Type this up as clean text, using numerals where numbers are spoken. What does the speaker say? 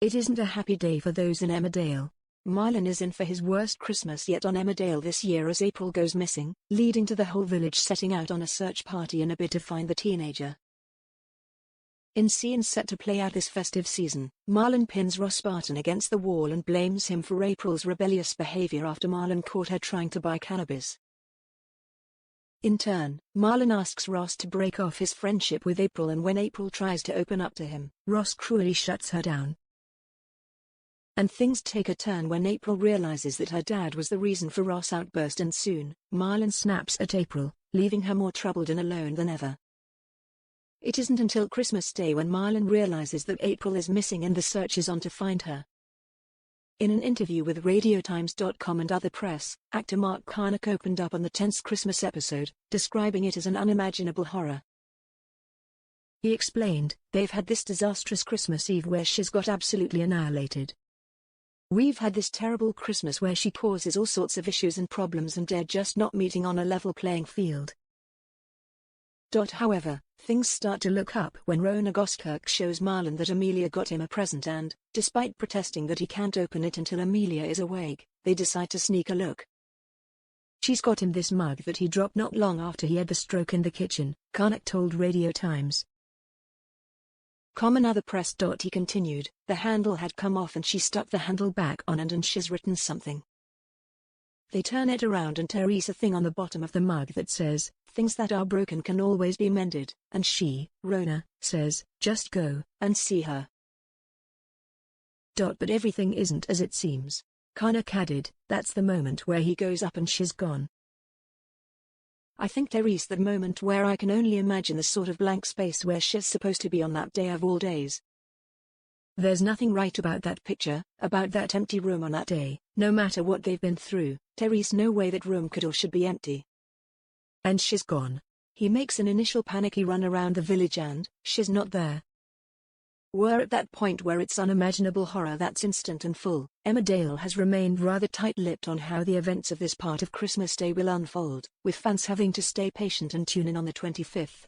It isn't a happy day for those in Emmerdale. Marlon is in for his worst Christmas yet on Emmerdale this year as April goes missing, leading to the whole village setting out on a search party in a bid to find the teenager. In scenes set to play out this festive season, Marlon pins Ross Barton against the wall and blames him for April's rebellious behavior after Marlon caught her trying to buy cannabis. In turn, Marlon asks Ross to break off his friendship with April, and when April tries to open up to him, Ross cruelly shuts her down. And things take a turn when April realizes that her dad was the reason for Ross' outburst, and soon, Marlon snaps at April, leaving her more troubled and alone than ever. It isn't until Christmas Day when Marlon realizes that April is missing and the search is on to find her. In an interview with RadioTimes.com and other press, actor Charnock opened up on the tense Christmas episode, describing it as an unimaginable horror. He explained, "They've had this disastrous Christmas Eve where she's got absolutely annihilated. We've had this terrible Christmas where she causes all sorts of issues and problems and they're just not meeting on a level playing field." However, things start to look up when Rona Goskirk shows Marlon that Amelia got him a present and, despite protesting that he can't open it until Amelia is awake, they decide to sneak a look. "She's got him this mug that he dropped not long after he had the stroke in the kitchen," Charnock told Radio Times. Other press. He continued, "The handle had come off and she stuck the handle back on and she's written something. They turn it around and there's a thing on the bottom of the mug that says, 'Things that are broken can always be mended,' and she, Rona, says, 'Just go and see her.'" But everything isn't as it seems. Charnock added, "That's the moment where he goes up and she's gone. I think there's that moment where I can only imagine the sort of blank space where she's supposed to be on that day of all days. There's nothing right about that picture, about that empty room on that day. No matter what they've been through, there's no way that room could or should be empty. And she's gone." He makes an initial panicky run around the village and, she's not there. We're at that point where it's unimaginable horror that's instant and full. Emmerdale has remained rather tight-lipped on how the events of this part of Christmas Day will unfold, with fans having to stay patient and tune in on the 25th.